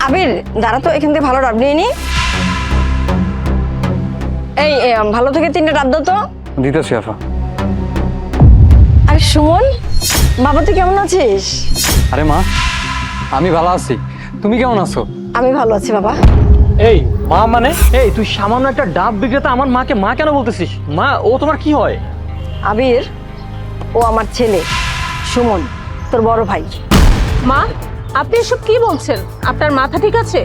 আবির দাঁড়া তো, এখান থেকে ভালো ডাব নিয়ে নি। এই ভালো থেকে 3টা ডাব দাও তো। দিতেছি আফা। আরে সুমন, বাবা তুই কেমন আছিস? আরে মা, আমি ভালো আছি, তুমি কেমন আছো? আমি ভালো আছি বাবা। এই মা মানে? এই তুই সামান্য একটা ডাব বিক্রেতা আমার মাকে মা কেন বলতেছিস? মা ও তোমার কি হয়? আবির, ও আমার ছেলে সুমন, তোর বড় ভাই। মা, আপনি এসব কি বলছেন? আপনার মাথা ঠিক আছে?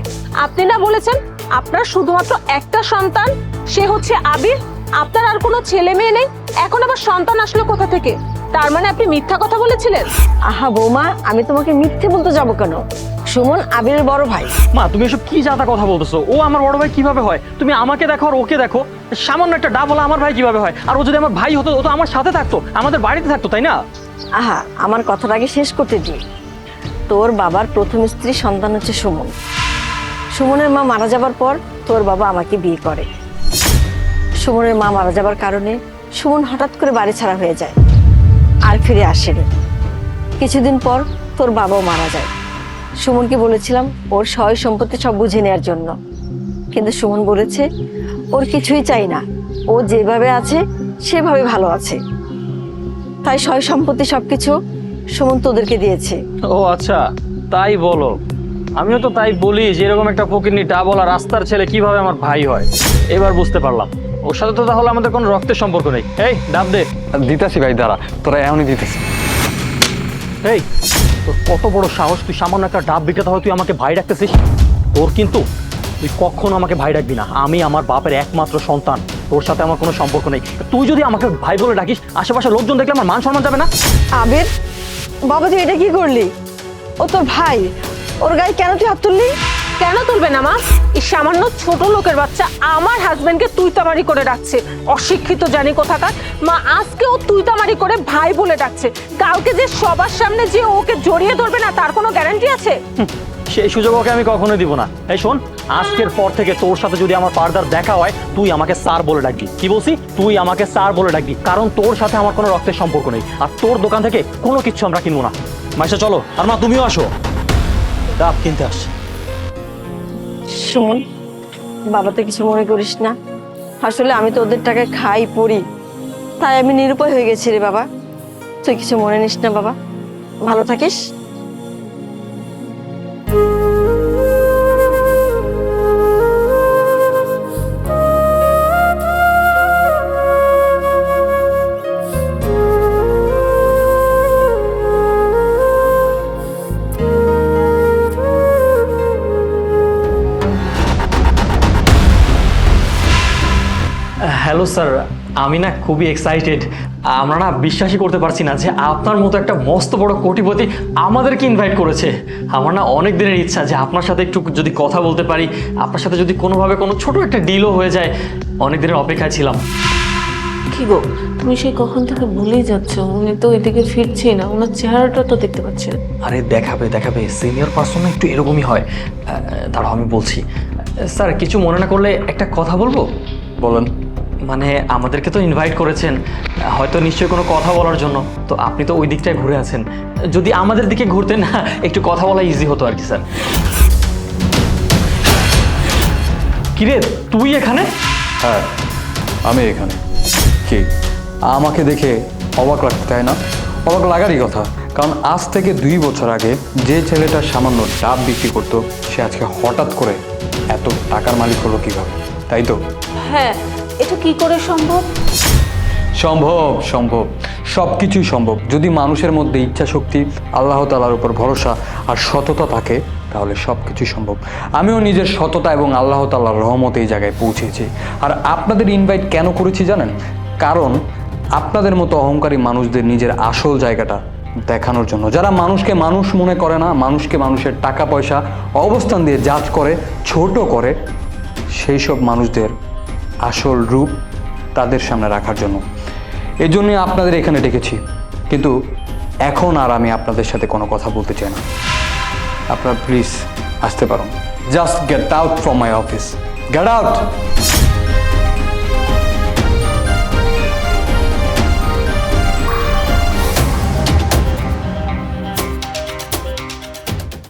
আপনি না বলেছেন আপনার শুধুমাত্র একটা সন্তান, সে হচ্ছে আবির। আপনার আর কোনো ছেলে মেয়ে নেই, এখন আবার সন্তান আসলো কোথা থেকে? তার মানে আপনি মিথ্যা কথা বলেছিলেন? আহা বৌমা, আমি তোমাকে মিথ্যে বলতে যাবো কেন? সুমন আবিরের বড় ভাই। মা তুমি এসব কি জাতা কথা বলতেছো? ও আমার বড় ভাই কিভাবে হয়? তুমি আমাকে দেখো আর ওকে দেখো। সামান্য একটা ডাব হলো আমার ভাই কিভাবে হয়? আর ও যদি আমার ভাই হতো, ও তো আমার সাথে থাকতো, আমাদের বাড়িতে থাকতো, তাই না? আহা, আমার কথাটা আগে শেষ করতে দি। তোর বাবার প্রথম স্ত্রী সন্তান হচ্ছে সুমন। সুমনের মা মারা যাবার পর তোর বাবা আমাকে বিয়ে করে। সুমনের মা মারা যাবার কারণে সুমন হঠাৎ করে বাড়ি ছাড়া হয়ে যায়, আর ফিরে আসেনি। কিছুদিন পর তোর বাবাও মারা যায়। সুমনকে বলেছিলাম ওর সয় সম্পত্তি সব বুঝে নেওয়ার জন্য, কিন্তু সুমন বলেছে ওর কিছুই চাই না, ও যেভাবে আছে সেভাবে ভালো আছে। তাই সয় সম্পত্তি সবকিছু সুমন তোদেরকে দিয়েছে। ও আচ্ছা, তাই বলো। আমিও তো তাই বলি যে এরকম একটা ফকিরনি ডাবলা রাস্তার ছেলে কিভাবে আমার ভাই হয়। এবার বুঝতে পারলাম ওর সাথে তো তাহলে আমাদের কোনো রক্তের সম্পর্ক নেই। এই ডাব দে। দিতেছি ভাই, দাঁড়া, তোরা এখনই দিতেছি। এই তোর কত বড় সাহস, তুই সামান্য একটা ডাব বিক্রেতা হয় তুই আমাকে ভাই ডাকতেছিস? তোর কিন্তু তুই কখনো আমাকে ভাই ডাকবি না। আমি আমার বাপের একমাত্র সন্তান, তোর সাথে আমার কোনো সম্পর্ক নেই। তুই যদি আমাকে ভাই বলে ডাকিস, আশেপাশে লোকজন দেখলে আমার মান সম্মান যাবে না? আবির, বাবা তুই এটা কি করলি? ও তোর ভাই, ওর গায়ে কেন তুই হাত তুললি? কেন তুলবে না মা? এই সামান্য ছোট লোকের বাচ্চা আমার হাজবেন্ডকে তুইতামারি করে ডাকছে। অশিক্ষিত জানি কোথাকার। মা আজকে ও তুইতামারি করে ভাই বলে ডাকছে, কালকে যে সবার সামনে যে ওকে জড়িয়ে ধরবে না তার কোনো গ্যারান্টি আছে? সেই সুযোগ ওকে আমি কখনোই দিব না। এই শোন, আজকের পর থেকে তোর সাথে যদি আমার ফার্দার দেখা হয়, তুই আমাকে স্যার বলে ডাকবি। কি বলছি? তুই আমাকে স্যার বলে ডাকবি, কারণ তোর সাথে আমার কোনো রক্তের সম্পর্ক নেই। আর তোর দোকান থেকে কোনো কিছু আমরা কিনবো না। মাইশা চলো, আর মা তুমিও আসো, ডাব কিনতে আস। সুমন, বাবা তো কিছু মনে করিস না। আসলে আমি তো ওদের টাকায় খাই পড়ি, তাই আমি নিরুপায় হয়ে গেছি রে বাবা। তুই কিছু মনে নিস না বাবা, ভালো থাকিস। হ্যালো স্যার, আমি না খুবই এক্সাইটেড। আমরা না বিশ্বাসই করতে পারছি না যে আপনার মতো একটা মস্ত বড় কোটিপতি আমাদেরকে ইনভাইট করেছে। আমার না অনেক দিনের ইচ্ছা যে আপনার সাথে একটু যদি কথা বলতে পারি, আপনার সাথে যদি কোনোভাবে কোনো ছোট একটা ডিলও হয়ে যায়। অনেক দিনের অপেক্ষায় ছিলাম। কি গো, তুমি সেই কখন থেকে ভুলেই যাচ্ছ? উনি তো এদিকে ফিরছে না, ওনার চেহারাটা তো দেখতে পাচ্ছি না। আরে দেখাবে দেখাবে, সিনিয়র পার্সন না একটু এরকমই হয়। দাঁড়াও আমি বলছি। স্যার কিছু মনে না করলে একটা কথা বলবো? বলেন। মানে আমাদেরকে তো ইনভাইট করেছেন, হয়তো নিশ্চয়ই কোনো কথা বলার জন্য। তো আপনি তো ওই দিকটায় ঘুরে আছেন, যদি আমাদের দিকে ঘুরতেন না একটু কথা বলা ইজি হতো আর কি স্যার। কিরে তুই এখানে? হ্যাঁ, আমি এখানে। কি আমাকে দেখে অবাক লাগতে, তাই না? অবাক লাগারই কথা, কারণ আজ থেকে 2 বছর আগে যে ছেলেটা সামান্য ডাব বিক্রি করতো, সে আজকে হঠাৎ করে এত টাকার মালিক হলো কিভাবে, তাই তো? হ্যাঁ, এটা কি করে সম্ভব? সম্ভব, সম্ভব, সব কিছুই সম্ভব। যদি মানুষের মধ্যে ইচ্ছা শক্তি, আল্লাহ তাআলার উপর ভরসা আর সততা থাকে, তাহলে সব কিছুই সম্ভব। আমিও নিজের সততা এবং আল্লাহ তাআলার রহমতে এই জায়গায় পৌঁছেছি। আর আপনাদের ইনভাইট কেন করেছি জানেন? কারণ আপনাদের মতো অহংকারী মানুষদের নিজের আসল জায়গাটা দেখানোর জন্য, যারা মানুষকে মানুষ মনে করে না, মানুষকে মানুষের টাকা পয়সা অবস্থান দিয়ে জাজ করে, ছোট করে, সেই সব মানুষদের আসল রূপ তাদের সামনে রাখার জন্য। এই জন্যই আপনাদের এখানে ডেকেছি। কিন্তু এখন আর আমি আপনাদের সাথে কোনো কথা বলতে চাই না। আপনারা প্লিজ আসতে পারুন। Just get out from my office, get out.